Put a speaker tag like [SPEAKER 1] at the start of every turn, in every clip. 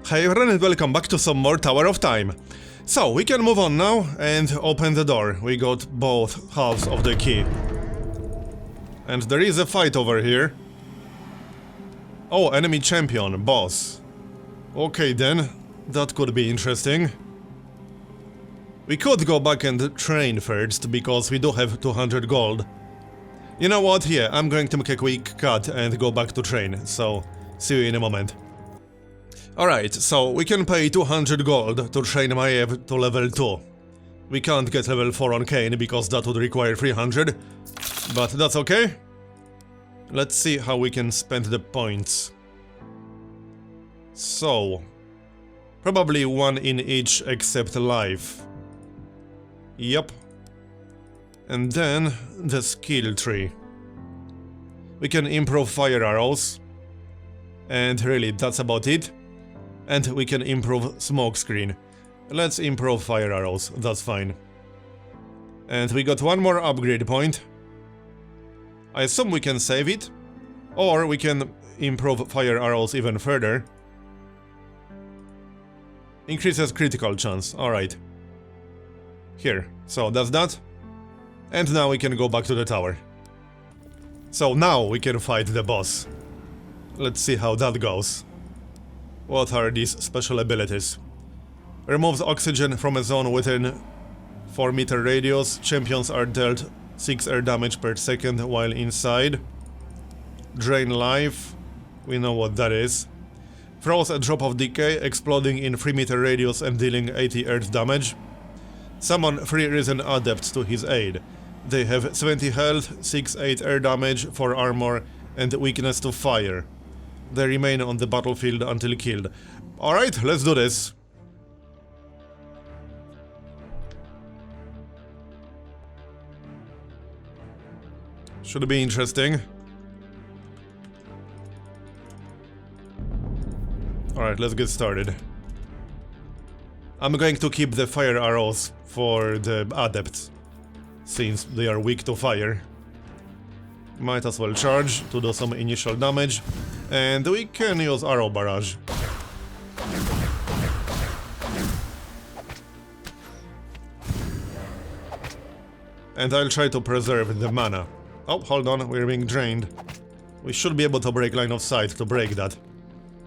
[SPEAKER 1] Hi everyone and welcome back to some more Tower of Time. So, we can move on now and open the door. We got both halves of the key. And there is a fight over here. Oh, enemy champion, boss. Okay then, that could be interesting. We could go back and train first, because we do have 200 gold. You know what, yeah, I'm going to make a quick cut and go back to train, so see you in a moment. Alright, so we can pay 200 gold to train Maev to level 2. We can't get level 4 on Kane because that would require 300, but that's okay. Let's see how we can spend the points. So, probably one in each except life. Yep. And then the skill tree. We can improve fire arrows. And really, that's about it. And we can improve smoke screen. Let's improve fire arrows, that's fine. And we got one more upgrade point. I assume we can save it. Or we can improve fire arrows even further. Increases critical chance, alright. Here, so that's that. And now we can go back to the tower. So now we can fight the boss. Let's see how that goes. What are these special abilities? Removes oxygen from a zone within 4-meter radius. Champions are dealt 6 air damage per second while inside. Drain life. We know what that is. Throws a drop of decay, exploding in 3-meter radius and dealing 80 earth damage. Summon 3 risen adepts to his aid. They have 70 health, 6-8 air damage, 4 armor, and weakness to fire. They remain on the battlefield until killed. Alright, let's do this. Should be interesting. Alright, let's get started. I'm going to keep the fire arrows for the adepts, since they are weak to fire. Might as well charge to do some initial damage. And we can use arrow barrage. And I'll try to preserve the mana. Oh, hold on, we're being drained. We should be able to break line of sight to break that.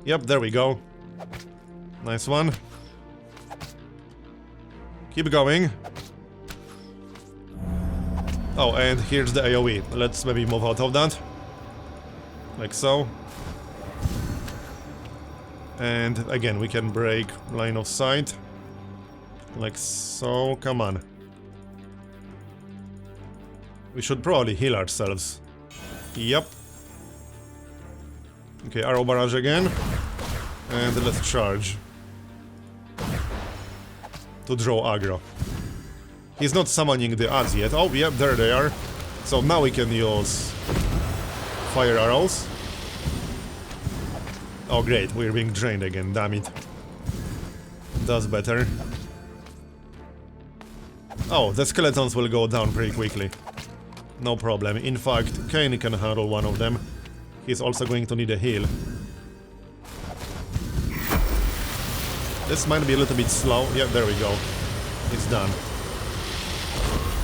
[SPEAKER 1] Yep, there we go. Nice one. Keep going. Oh, and here's the AoE. Let's maybe move out of that. Like so. And again, we can break line of sight. Like so, come on. We should probably heal ourselves. Yep. Okay, arrow barrage again. And let's charge. To draw aggro. He's not summoning the adds yet. Oh, yep, there they are. So now we can use fire arrows. Oh great, we're being drained again, damn it. That's better. Oh, the skeletons will go down pretty quickly. No problem. In fact, Kane can handle one of them. He's also going to need a heal. This might be a little bit slow. Yeah, there we go. It's done.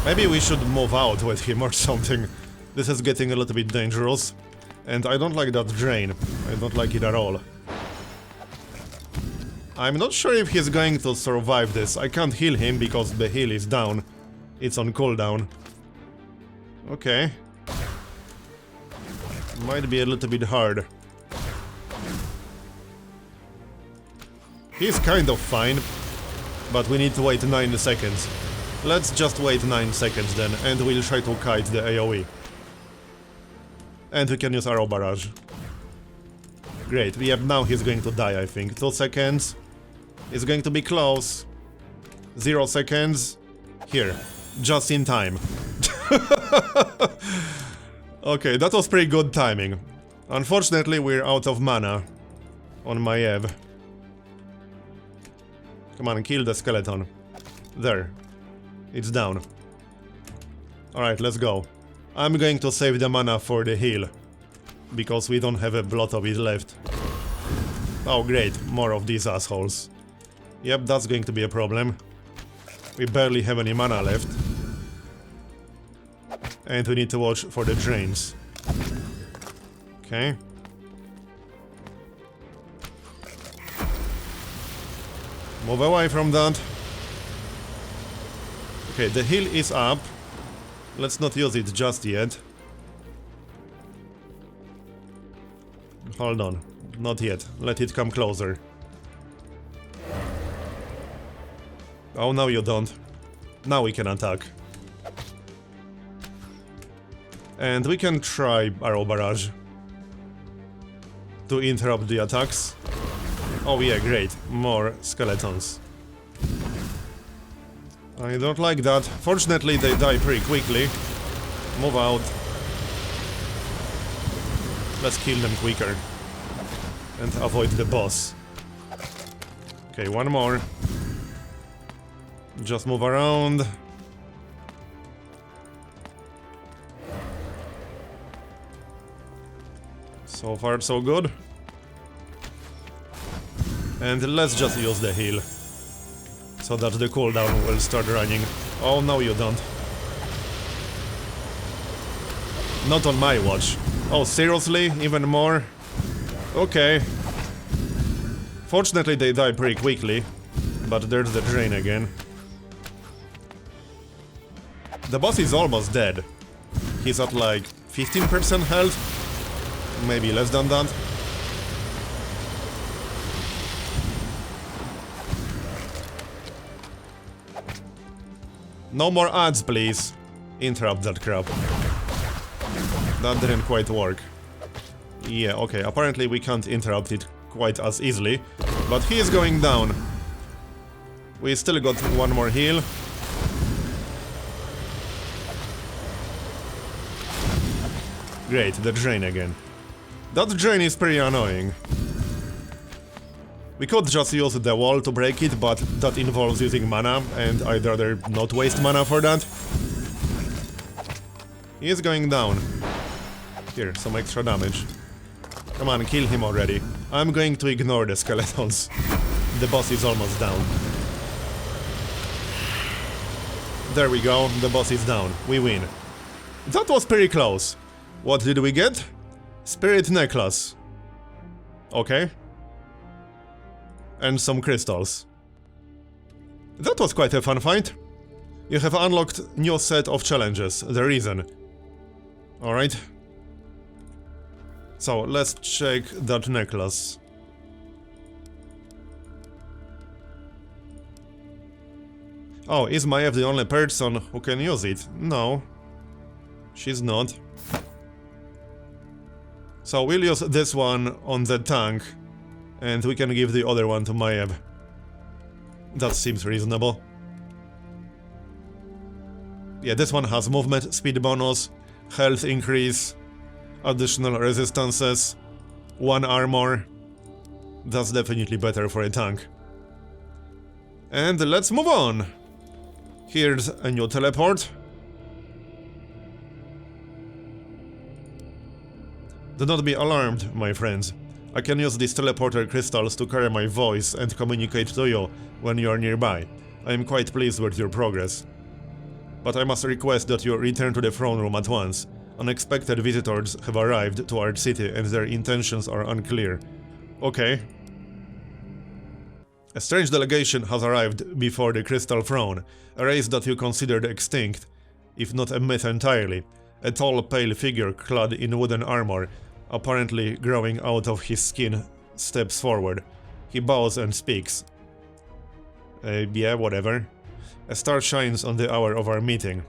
[SPEAKER 1] Maybe we should move out with him or something. This is getting a little bit dangerous. And I don't like that drain. I don't like it at all. I'm not sure if he's going to survive this. I can't heal him because the heal is down. It's on cooldown. Okay. Might be a little bit hard. He's kind of fine. But we need to wait 9 seconds. Let's just wait 9 seconds then, and we'll try to kite the AoE. And we can use arrow barrage. Great, yep, now he's going to die, I think. 2 seconds. It's going to be close. 0 seconds. Here. Just in time. Okay, that was pretty good timing. Unfortunately, we're out of mana on Maev. Come on, kill the skeleton. There. It's down. Alright, let's go. I'm going to save the mana for the heal. Because we don't have a lot of it left. Oh great, more of these assholes. Yep, that's going to be a problem. We barely have any mana left. And we need to watch for the drains. Okay. Move away from that. Okay, the heal is up. Let's not use it just yet. Hold on. Not yet. Let it come closer. Oh, no you don't. Now we can attack. And we can try Arrow Barrage to interrupt the attacks. Oh yeah, great. More skeletons. I don't like that. Fortunately, they die pretty quickly. Move out. Let's kill them quicker. And avoid the boss. Okay, one more. Just move around. So far, so good. And let's just use the heal. So that the cooldown will start running. Oh, no you don't. Not on my watch. Oh, seriously? Even more? Okay. Fortunately, they die pretty quickly. But there's the drain again. The boss is almost dead. He's at like 15% health. Maybe less than that. No more ads, please. Interrupt that crap. That didn't quite work. Yeah, okay, apparently we can't interrupt it quite as easily. But he is going down. We still got one more heal. Great, the drain again. That drain is pretty annoying. We could just use the wall to break it, but that involves using mana, and I'd rather not waste mana for that. He is going down. Here, some extra damage. Come on, kill him already. I'm going to ignore the skeletons. The boss is almost down. There we go, the boss is down. We win. That was pretty close. What did we get? Spirit necklace. Okay. And some crystals. That was quite a fun fight. You have unlocked new set of challenges, the reason. Alright. So, let's check that necklace. Oh, is Maiev the only person who can use it? No. She's not. So we'll use this one on the tank, and we can give the other one to Maiev. That seems reasonable. Yeah, this one has movement, speed bonus, health increase, additional resistances, 1 armor. That's definitely better for a tank. And let's move on. Here's a new teleport. Do not be alarmed, my friends. I can use these teleporter crystals to carry my voice and communicate to you when you are nearby. I am quite pleased with your progress. But I must request that you return to the throne room at once. Unexpected visitors have arrived to our city and their intentions are unclear. Okay. A strange delegation has arrived before the Crystal Throne, a race that you considered extinct, if not a myth entirely. A tall, pale figure clad in wooden armor, apparently growing out of his skin, steps forward. He bows and speaks. Yeah, whatever. A star shines on the hour of our meeting.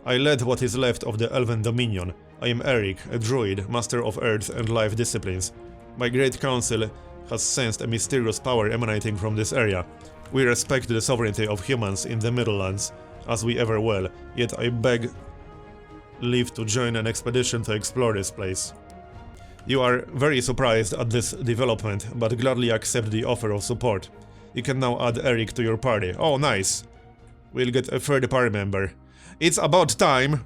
[SPEAKER 1] I led what is left of the Elven Dominion. I am Eric, a druid, master of earth and life disciplines. My great council has sensed a mysterious power emanating from this area. We respect the sovereignty of humans in the Middlelands, as we ever will, yet I beg leave to join an expedition to explore this place. You are very surprised at this development, but gladly accept the offer of support. You can now add Eric to your party. Oh, nice. We'll get a third party member. It's about time!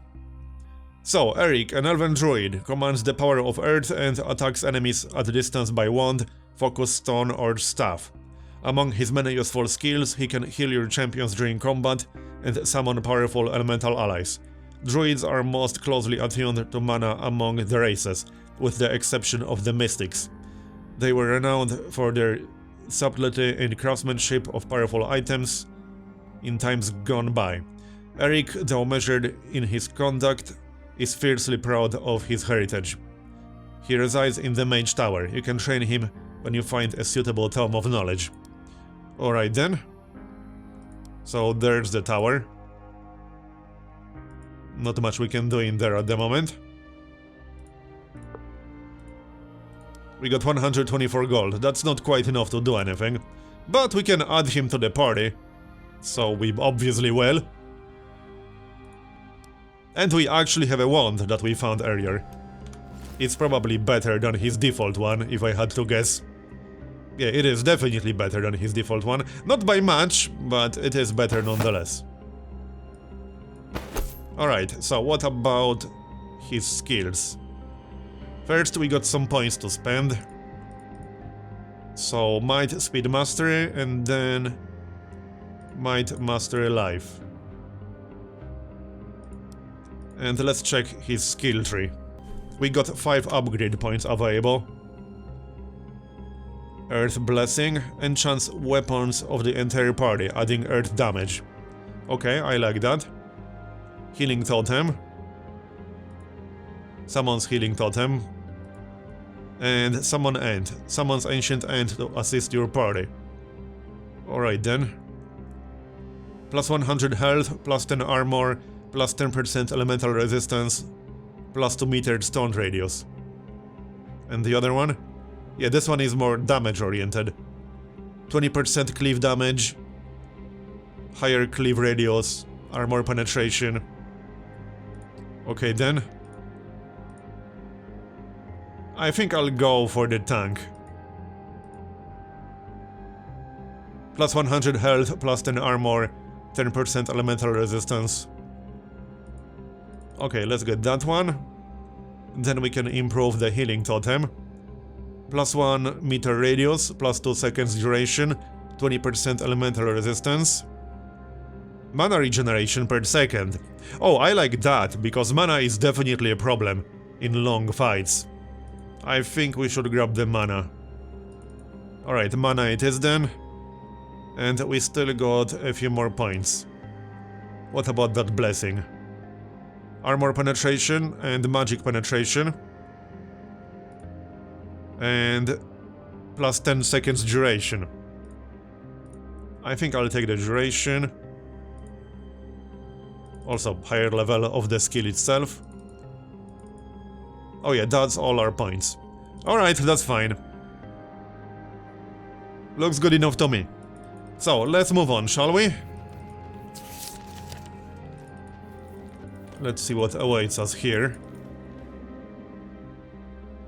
[SPEAKER 1] So, Eric, an elven druid, commands the power of earth and attacks enemies at a distance by wand, Focus Stone or Staff. Among his many useful skills, he can heal your champions during combat and summon powerful elemental allies. Druids are most closely attuned to mana among the races, with the exception of the Mystics. They were renowned for their subtlety in craftsmanship of powerful items in times gone by. Eric, though measured in his conduct, is fiercely proud of his heritage. He resides in the Mage Tower. You can train him when you find a suitable Tome of Knowledge. Alright then. So there's the tower. Not much we can do in there at the moment. We got 124 gold. That's not quite enough to do anything. But we can add him to the party. So we obviously will. And we actually have a wand that we found earlier. It's probably better than his default one, if I had to guess. Yeah, it is definitely better than his default one. Not by much, but it is better nonetheless. Alright, so what about his skills? First, we got some points to spend. So, Might, Speed Mastery, and then Might, Mastery, Life. And let's check his skill tree. We got 5 upgrade points available. Earth Blessing enchants weapons of the entire party, adding earth damage. Okay, I like that. Healing Totem. Summons Healing Totem. And Summon End. Summons Ancient End to assist your party. Alright then. Plus 100 health, plus 10 armor, plus 10% elemental resistance, plus 2 metered stone radius. And the other one? Yeah, this one is more damage oriented. 20% cleave damage, higher cleave radius, armor penetration. Okay then. I think I'll go for the tank. Plus 100 health, plus 10 armor, 10% elemental resistance. Okay, let's get that one. Then we can improve the healing totem. Plus 1 meter radius, plus 2 seconds duration, 20% elemental resistance. Mana regeneration per second. Oh, I like that, because mana is definitely a problem in long fights. I think we should grab the mana. Alright, mana it is then. And we still got a few more points. What about that blessing? Armor penetration and magic penetration. And plus 10 seconds duration. I think I'll take the duration. Also, higher level of the skill itself. Oh yeah, that's all our points. Alright, that's fine. Looks good enough to me. So, let's move on, shall we? Let's see what awaits us here.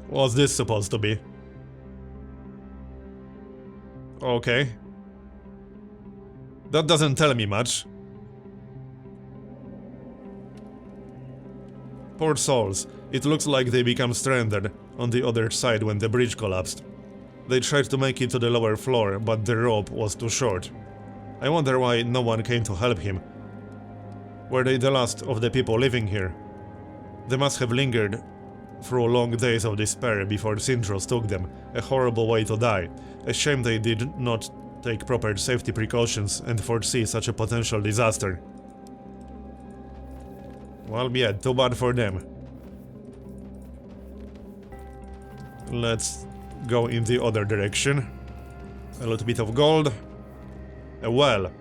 [SPEAKER 1] What's this supposed to be? Okay. That doesn't tell me much. Poor souls. It looks like they become stranded on the other side when the bridge collapsed. They tried to make it to the lower floor, but the rope was too short. I wonder why no one came to help him. Were they the last of the people living here? They must have lingered through long days of despair before Sindros took them. A horrible way to die. A shame they did not take proper safety precautions and foresee such a potential disaster. Well, yeah, too bad for them. Let's go in the other direction. A little bit of gold. A well.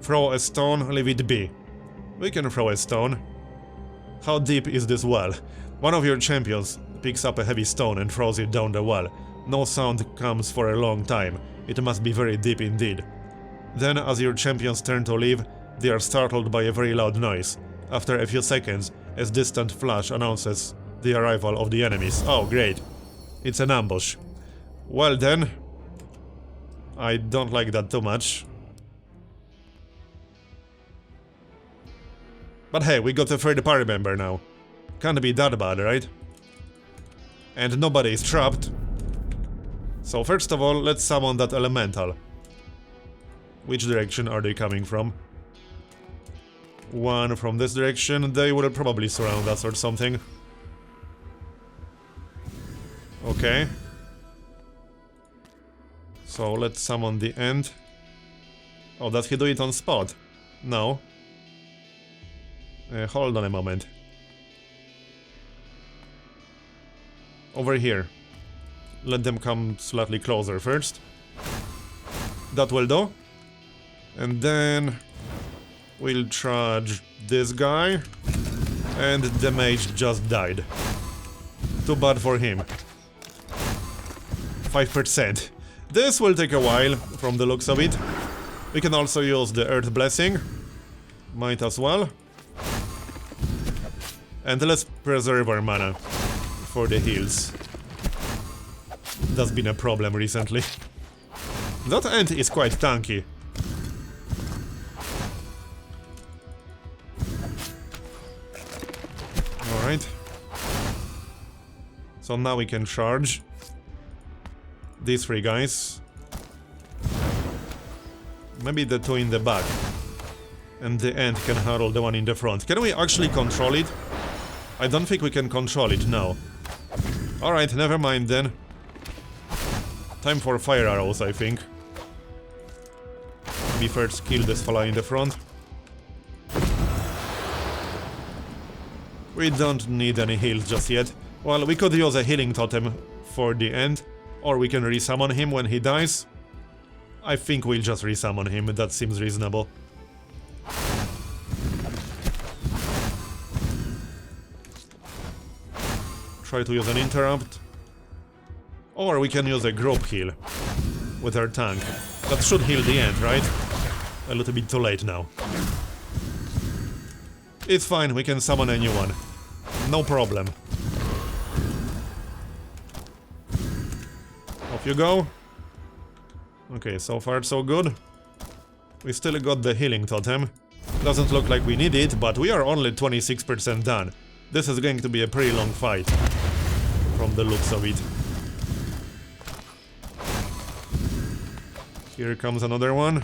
[SPEAKER 1] Throw a stone, leave it be. We can throw a stone. How deep is this well? One of your champions picks up a heavy stone and throws it down the well. No sound comes for a long time. It must be very deep indeed. Then, as your champions turn to leave, they are startled by a very loud noise. After a few seconds, a distant flash announces the arrival of the enemies. Oh, great. It's an ambush. Well then. I don't like that too much. But hey, we got a third party member now. Can't be that bad, right? And nobody is trapped. So first of all, let's summon that elemental. Which direction are they coming from? One from this direction. They will probably surround us or something. Okay. So let's summon the end. Oh, does he do it on spot? No. Hold on a moment. Over here. Let them come slightly closer first. That will do. And then we'll charge this guy. And the mage just died. Too bad for him. 5%. This will take a while, from the looks of it. We can also use the Earth Blessing. Might as well. And let's preserve our mana for the heals. That's been a problem recently. That ant is quite tanky. Alright. So now we can charge these three guys. Maybe the two in the back. And the ant can handle the one in the front. Can we actually control it? I don't think we can control it now. Alright, never mind then. Time for fire arrows, I think. Maybe first kill this fella in the front. We don't need any heals just yet. Well, we could use a healing totem for the end. Or we can resummon him when he dies. I think we'll just resummon him, that seems reasonable. Try to use an interrupt. Or we can use a group heal with our tank. That should heal the end, right? A little bit too late now. It's fine, we can summon a new one. No problem. Off you go. Okay, so far so good. We still got the healing totem. Doesn't look like we need it, but we are only 26% done. This is going to be a pretty long fight, from the looks of it. Here comes another one.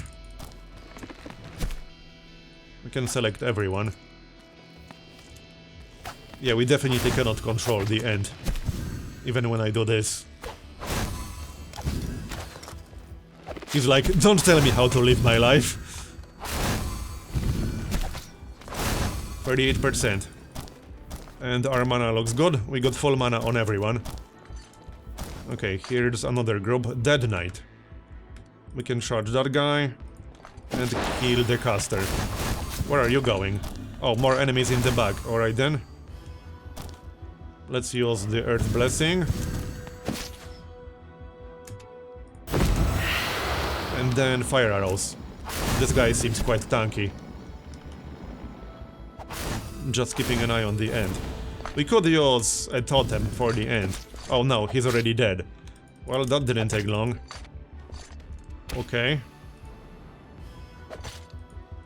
[SPEAKER 1] We can select everyone. Yeah, we definitely cannot control the end, even when I do this. He's like, don't tell me how to live my life. 38%. And our mana looks good. We got full mana on everyone. Okay, here's another group. Dead Knight. We can charge that guy. And kill the caster. Where are you going? Oh, more enemies in the back. Alright then. Let's use the Earth Blessing. And then fire arrows. This guy seems quite tanky. Just keeping an eye on the end. We could use a totem for the end. Oh no, he's already dead. Well, that didn't take long. Okay.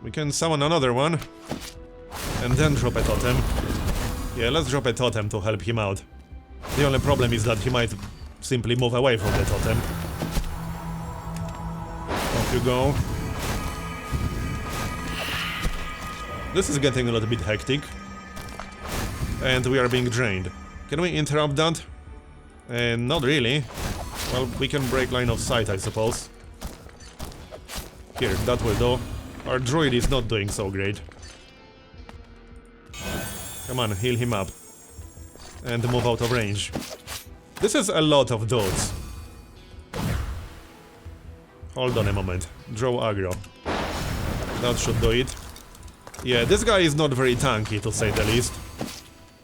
[SPEAKER 1] We can summon another one. And then drop a totem. Yeah, let's drop a totem to help him out. The only problem is that he might simply move away from the totem. Off you go. This is getting a little bit hectic. And we are being drained. Can we interrupt that? Not really. Well, we can break line of sight, I suppose. Here, that will do. Our druid is not doing so great. Come on, heal him up. And move out of range. This is a lot of dudes. Hold on a moment. Draw aggro. That should do it. Yeah, this guy is not very tanky, to say the least.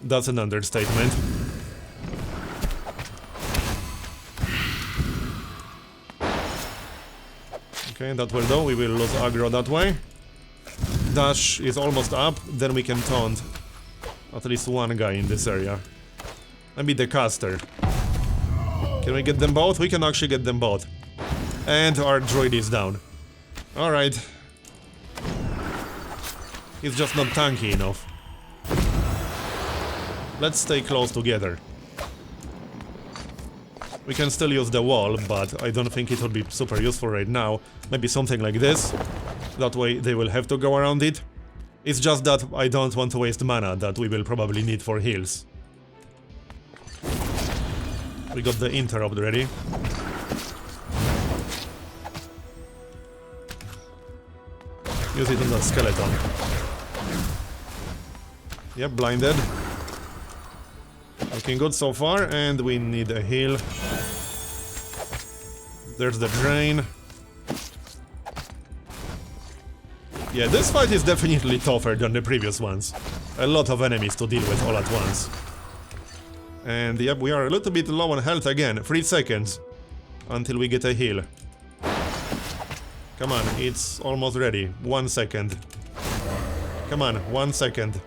[SPEAKER 1] That's an understatement. Okay, that will do. We will lose aggro that way. Dash is almost up, then we can taunt at least one guy in this area. Maybe the caster. Can we get them both? We can actually get them both. And our druid is down. Alright. He's just not tanky enough. Let's stay close together. We can still use the wall, but I don't think it would be super useful right now. Maybe something like this. That way they will have to go around it. It's just that I don't want to waste mana that we will probably need for heals. We got the interrupt ready. Use it on that skeleton. Yep, blinded. Looking good so far, and we need a heal. There's the drain. Yeah, this fight is definitely tougher than the previous ones. A lot of enemies to deal with all at once. And yep, we are a little bit low on health again. 3 seconds until we get a heal. Come on, it's almost ready. 1 second. Come on, 1 second.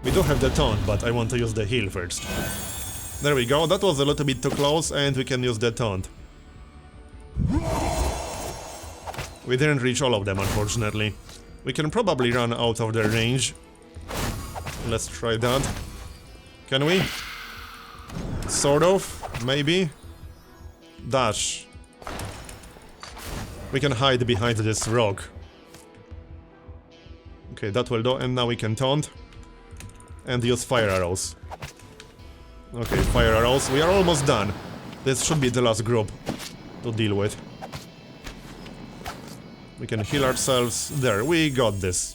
[SPEAKER 1] We do have the taunt, but I want to use the heal first. There we go, that was a little bit too close, and we can use the taunt. We didn't reach all of them, unfortunately. We can probably run out of their range. Let's try that. Can we? Sort of, maybe. Dash. We can hide behind this rock. Okay, that will do, and now we can taunt. And use fire arrows. Okay, fire arrows. We are almost done. This should be the last group to deal with. We can heal ourselves. There, we got this.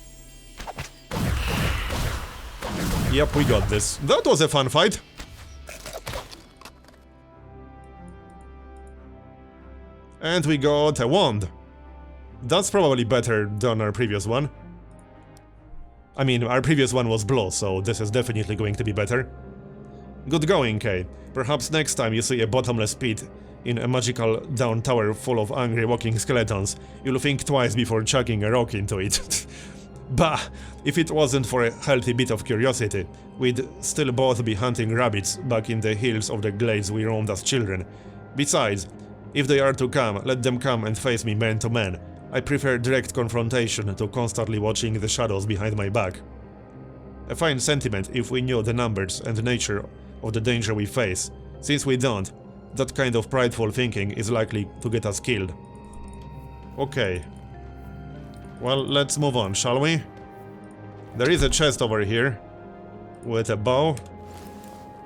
[SPEAKER 1] Yep, we got this. That was a fun fight. And we got a wand. That's probably better than our previous one. I mean, our previous one was blue, so this is definitely going to be better. Good going, Kay. Perhaps next time you see a bottomless pit in a magical down tower full of angry walking skeletons, you'll think twice before chucking a rock into it. Bah! If it wasn't for a healthy bit of curiosity, we'd still both be hunting rabbits back in the hills of the glades we roamed as children. Besides, if they are to come, let them come and face me man to man. I prefer direct confrontation to constantly watching the shadows behind my back. A fine sentiment if we knew the numbers and nature of the danger we face. Since we don't, that kind of prideful thinking is likely to get us killed. Okay. Well, let's move on, shall we? There is a chest over here with a bow.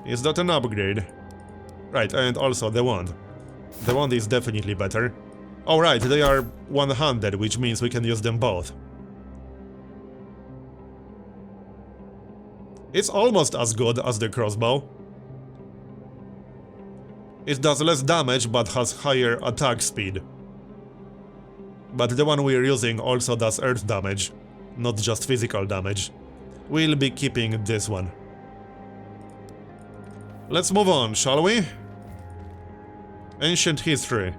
[SPEAKER 1] Is that an upgrade? Right, and also the wand. The wand is definitely better. Alright, they are one-handed, which means we can use them both. It's almost as good as the crossbow. It does less damage but has higher attack speed. But the one we're using also does earth damage, not just physical damage. We'll be keeping this one. Let's move on, shall we? Ancient history.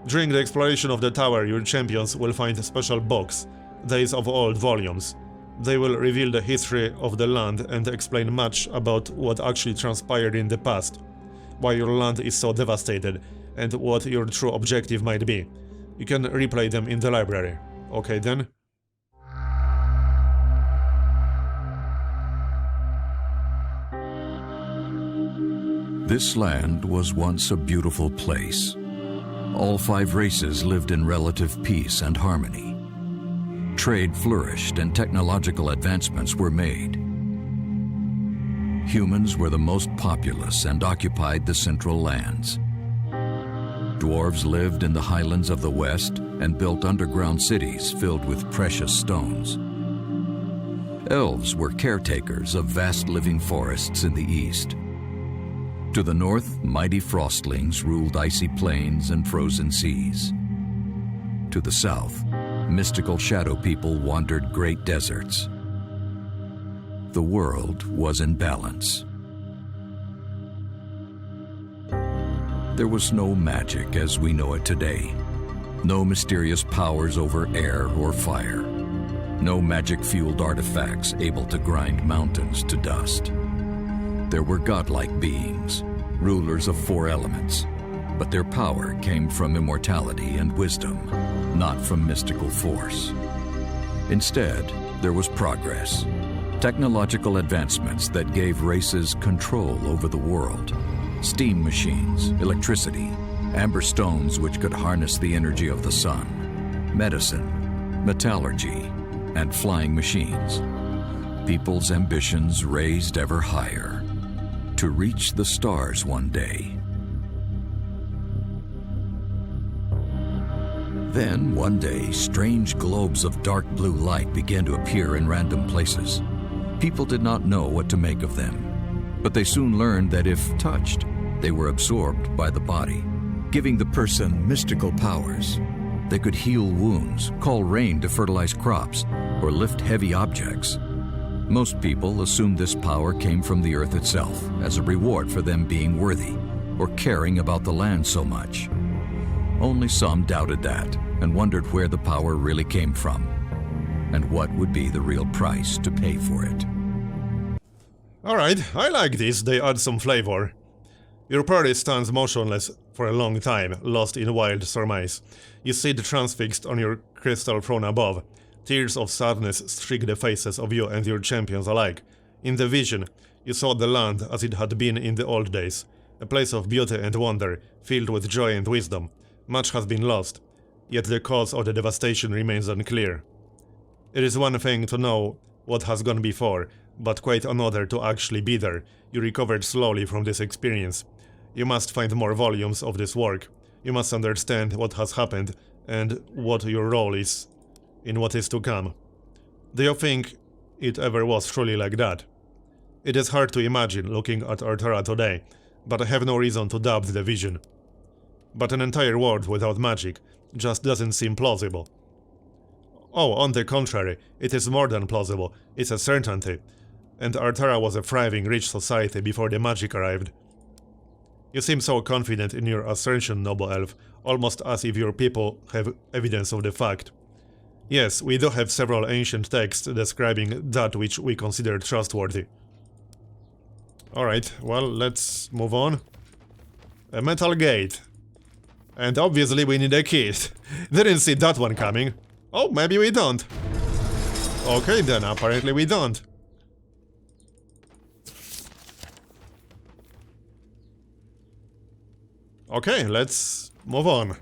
[SPEAKER 1] During the exploration of the tower, your champions will find a special box, Days of Old volumes. They will reveal the history of the land and explain much about what actually transpired in the past, why your land is so devastated, and what your true objective might be. You can replay them in the library. Okay then.
[SPEAKER 2] This land was once a beautiful place. All 5 races lived in relative peace and harmony. Trade flourished and technological advancements were made. Humans were the most populous and occupied the central lands. Dwarves lived in the highlands of the west and built underground cities filled with precious stones. Elves were caretakers of vast living forests in the east. To the north, mighty frostlings ruled icy plains and frozen seas. To the south, mystical shadow people wandered great deserts. The world was in balance. There was no magic as we know it today. No mysterious powers over air or fire. No magic-fueled artifacts able to grind mountains to dust. There were godlike beings, rulers of 4 elements, but their power came from immortality and wisdom, not from mystical force. Instead, there was progress, technological advancements that gave races control over the world, steam machines, electricity, amber stones which could harness the energy of the sun, medicine, metallurgy, and flying machines. People's ambitions raised ever higher to reach the stars one day. Then, one day, strange globes of dark blue light began to appear in random places. People did not know what to make of them, but they soon learned that if touched, they were absorbed by the body, giving the person mystical powers. They could heal wounds, call rain to fertilize crops, or lift heavy objects. Most people assumed this power came from the earth itself as a reward for them being worthy or caring about the land so much. Only some doubted that and wondered where the power really came from and what would be the real price to pay for it.
[SPEAKER 1] Alright, I like this, they add some flavor. Your party stands motionless for a long time, lost in wild surmise. You sit transfixed on your crystal throne above. Tears of sadness streak the faces of you and your champions alike. In the vision, you saw the land as it had been in the old days, a place of beauty and wonder, filled with joy and wisdom. Much has been lost, yet the cause of the devastation remains unclear. It is one thing to know what has gone before, but quite another to actually be there. You recovered slowly from this experience. You must find more volumes of this work. You must understand what has happened and what your role is in what is to come. Do you think it ever was truly like that? It is hard to imagine looking at Artara today, but I have no reason to doubt the vision. But an entire world without magic just doesn't seem plausible. Oh, on the contrary, it is more than plausible, it's a certainty. And Artara was a thriving, rich society before the magic arrived. You seem so confident in your assertion, noble elf, almost as if your people have evidence of the fact. Yes, we do have several ancient texts describing that which we consider trustworthy. Alright, well, let's move on. A metal gate. And obviously we need a key. Didn't see that one coming. Oh, maybe we don't. Okay then, apparently we don't. Okay, let's move on.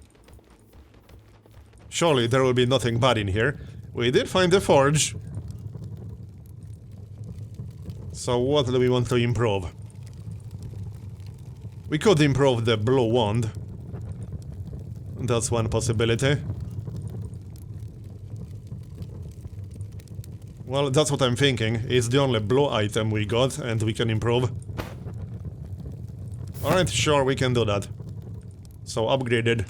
[SPEAKER 1] Surely there will be nothing bad in here. We did find the forge. So what do we want to improve? We could improve the blue wand. That's one possibility. Well, that's what I'm thinking. It's the only blue item we got and we can improve. Alright, sure, we can do that. So upgraded.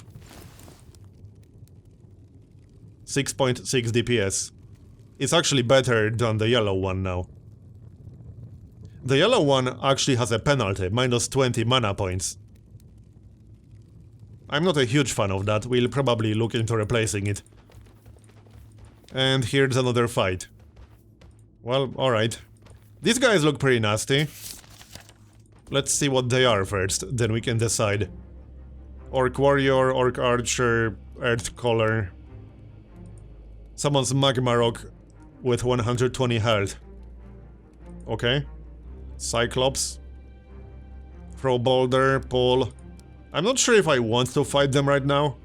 [SPEAKER 1] 6.6 DPS. It's actually better than the yellow one now. The yellow one actually has a penalty, minus 20 mana points. I'm not a huge fan of that, we'll probably look into replacing it. And here's another fight. Well, alright. These guys look pretty nasty. Let's see what they are first, then we can decide. Orc warrior, orc archer, earth caller. Someone's magma rock with 120 health. Okay. Cyclops. Throw boulder, pull. I'm not sure if I want to fight them right now.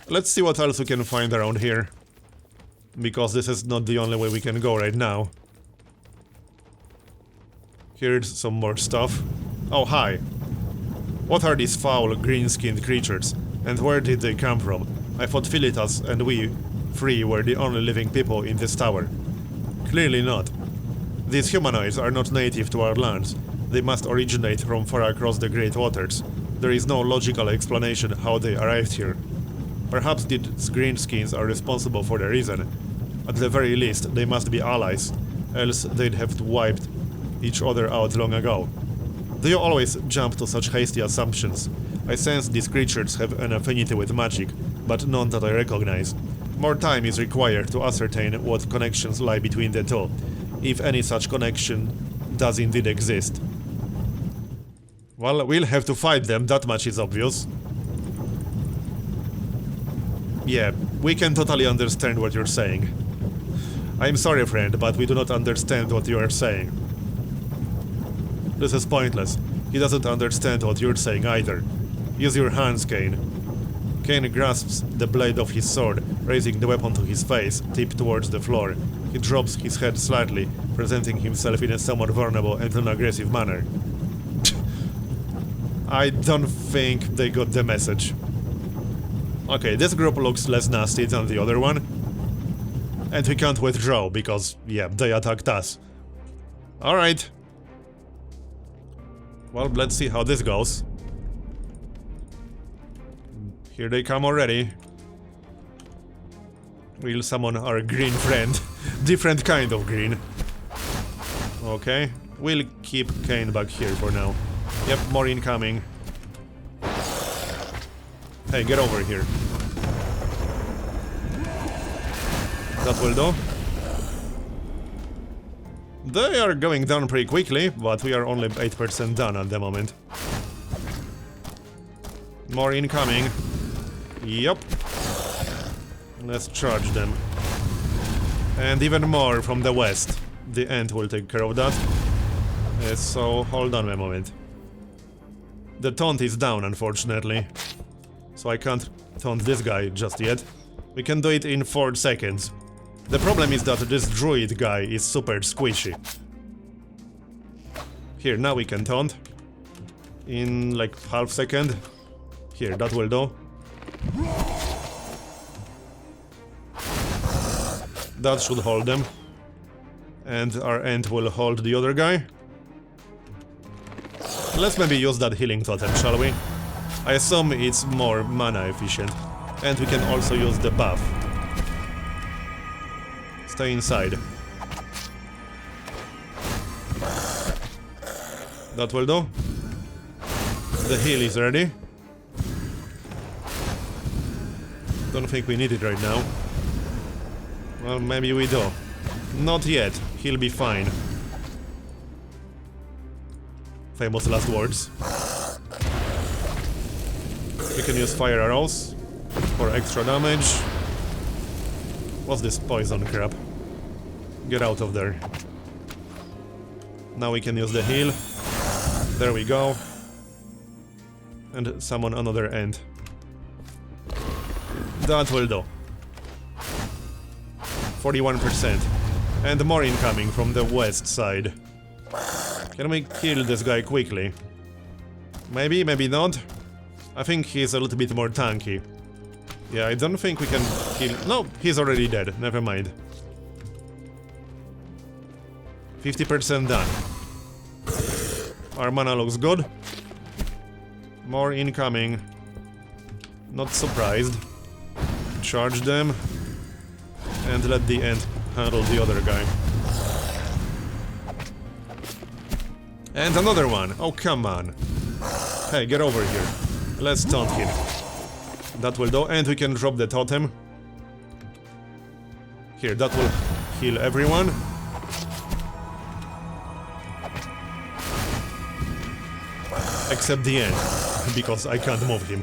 [SPEAKER 1] Let's see what else we can find around here. Because this is not the only way we can go right now. Here's some more stuff. Oh, hi. What are these foul, green-skinned creatures? And where did they come from? I thought Philitas and we three were the only living people in this tower. Clearly not. These humanoids are not native to our lands. They must originate from far across the Great Waters. There is no logical explanation how they arrived here. Perhaps these greenskins are responsible for the reason. At the very least, they must be allies, else they'd have wiped each other out long ago. Do you always jump to such hasty assumptions? I sense these creatures have an affinity with magic, but none that I recognize. More time is required to ascertain what connections lie between the two, if any such connection does indeed exist. Well, we'll have to fight them, that much is obvious. Yeah, we can totally understand what you're saying. I'm sorry, friend, but we do not understand what you are saying. This is pointless. He doesn't understand what you're saying either. Use your hands, Kane. Kane grasps the blade of his sword, raising the weapon to his face, tipped towards the floor. He drops his head slightly, presenting himself in a somewhat vulnerable and non-aggressive manner. I don't think they got the message. Okay, this group looks less nasty than the other one. And we can't withdraw, because, yeah, they attacked us. Alright. Well, let's see how this goes. Here they come already. We'll summon our green friend. Different kind of green. Okay. We'll keep Kane back here for now. Yep, more incoming. Hey, get over here. That will do. They are going down pretty quickly, but we are only 8% done at the moment. More incoming. Yup. Let's charge them. And even more from the west. The Ant will take care of that. So hold on a moment. The taunt is down, unfortunately. So I can't taunt this guy just yet. We can do it in 4 seconds. The problem is that this druid guy is super squishy. Here, now we can taunt. In like half second. Here, that will do. That should hold them. And our Ant will hold the other guy. Let's maybe use that healing totem, shall we? I assume it's more mana efficient. And we can also use the buff. Stay inside. That will do. The heal is ready. Don't think we need it right now. Well, maybe we do. Not yet. He'll be fine. Famous last words. We can use fire arrows for extra damage. What's this poison crap? Get out of there. Now we can use the heal. There we go. And summon another Ant. That will do. 41%. And more incoming from the west side. Can we kill this guy quickly? Maybe, maybe not. I think he's a little bit more tanky. Yeah, I don't think we can kill... No, he's already dead. Never mind. 50% done. Our mana looks good. More incoming. Not surprised. Charge them. And let the Ant handle the other guy. And another one. Oh, come on. Hey, get over here. Let's taunt him. That will do. And we can drop the totem. Here, that will heal everyone. Except the Ant, because I can't move him.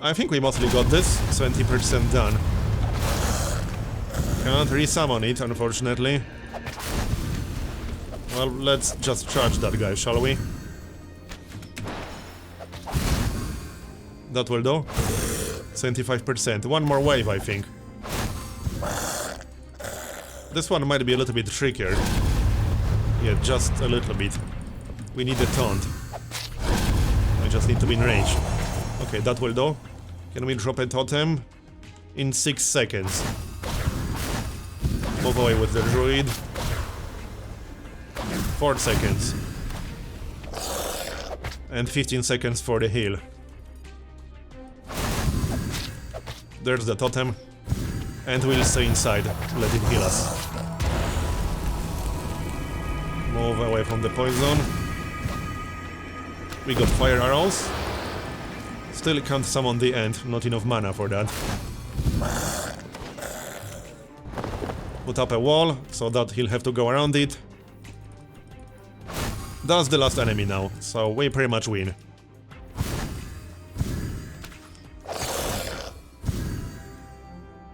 [SPEAKER 1] I think we mostly got this. 20% done. Can't resummon it, unfortunately. Well, let's just charge that guy, shall we? That will do. 75%. One more wave, I think. This one might be a little bit trickier. Yeah, just a little bit. We need a taunt. I just need to be in range. Okay, that will do. Can we drop a totem? In 6 seconds. Move away with the druid. 4 seconds. And 15 seconds for the heal. There's the totem. And we'll stay inside. Let him heal us. Move away from the poison. We got fire arrows. Still can't summon the Ant. Not enough mana for that. Put up a wall, so that he'll have to go around it. That's the last enemy now, so we pretty much win.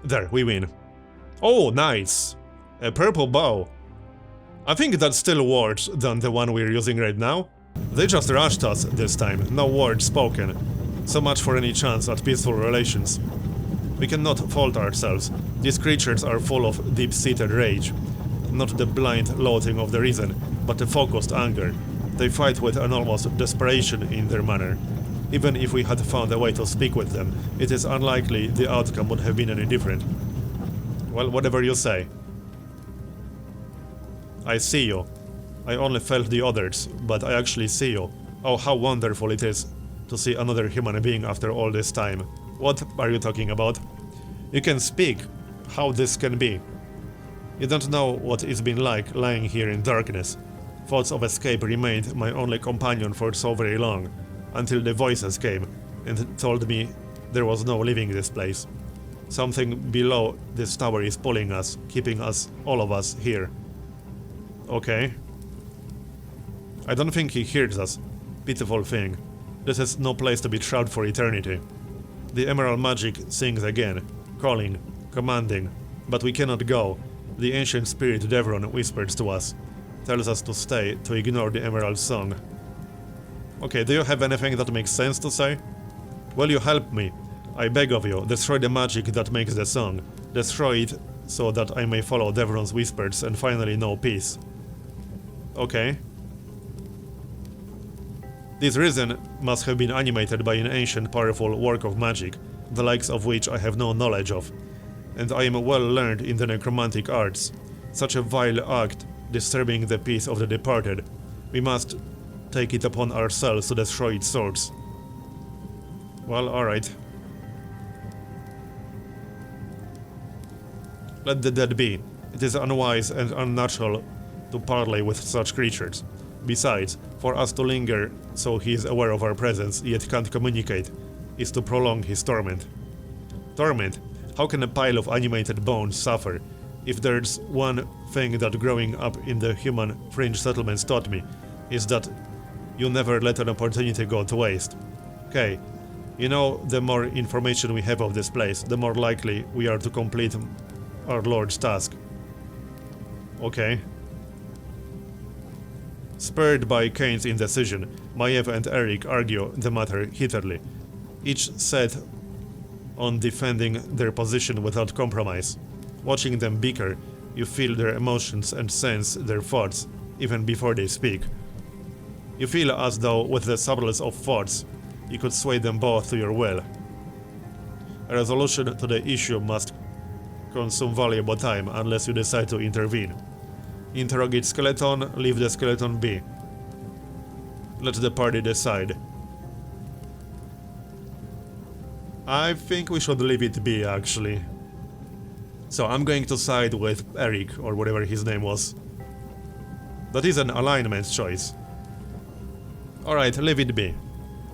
[SPEAKER 1] There, we win. Oh, nice! A purple bow. I think that's still worse than the one we're using right now. They just rushed us this time, no words spoken. So much for any chance at peaceful relations. We cannot fault ourselves. These creatures are full of deep-seated rage. Not the blind loathing of the reason, but a focused anger. They fight with an almost desperation in their manner. Even if we had found a way to speak with them, it is unlikely the outcome would have been any different. Well, whatever you say. I see you. I only felt the others, but I actually see you. Oh, how wonderful it is to see another human being after all this time. What are you talking about? You can speak. How this can be? You don't know what it's been like lying here in darkness. Thoughts of escape remained my only companion for so very long, until the voices came and told me there was no leaving this place. Something below this tower is pulling us, keeping us, all of us, here. Okay. I don't think he hears us. Pitiful thing. This is no place to be trapped for eternity. The emerald magic sings again, calling, commanding, but we cannot go. The ancient spirit Devron whispers to us, tells us to stay, to ignore the emerald song. Okay, do you have anything that makes sense to say? Will you help me? I beg of you, destroy the magic that makes the song. Destroy it so that I may follow Devron's whispers and finally know peace. Okay. This reason must have been animated by an ancient powerful work of magic, the likes of which I have no knowledge of, and I am well learned in the necromantic arts. Such a vile act, disturbing the peace of the departed, we must take it upon ourselves to destroy its source. Well, alright. Let the dead be. It is unwise and unnatural to parley with such creatures. Besides, for us to linger so he is aware of our presence yet can't communicate, is to prolong his torment. Torment? How can a pile of animated bones suffer? If there's one thing that growing up in the human fringe settlements taught me, is that you never let an opportunity go to waste. Okay, you know, the more information we have of this place, the more likely we are to complete our Lord's task. Okay. Spurred by Kane's indecision, Maiev and Eric argue the matter heatedly, each set on defending their position without compromise. Watching them bicker, you feel their emotions and sense their thoughts, even before they speak. You feel as though, with the subtlest of thoughts, you could sway them both to your will. A resolution to the issue must consume valuable time unless you decide to intervene. Interrogate skeleton, leave the skeleton be. Let the party decide. I think we should leave it be, actually. So I'm going to side with Eric, or whatever his name was. That is an alignment choice. Alright, leave it be.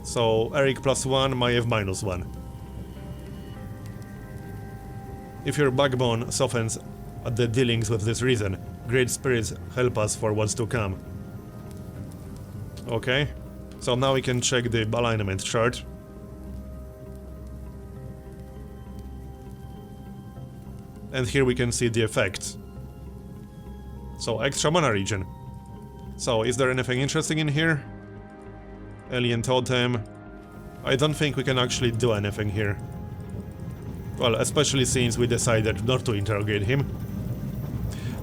[SPEAKER 1] So Eric +1, Maiev -1. If your backbone softens at the dealings with this reason, great spirits help us for what's to come. Okay, so now we can check the alignment chart. And here we can see the effects. So, extra mana region. So, is there anything interesting in here? Alien totem. I don't think we can actually do anything here. Well, especially since we decided not to interrogate him.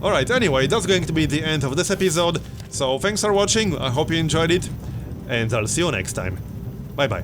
[SPEAKER 1] Alright, anyway, that's going to be the end of this episode. So, thanks for watching, I hope you enjoyed it, and I'll see you next time. Bye bye.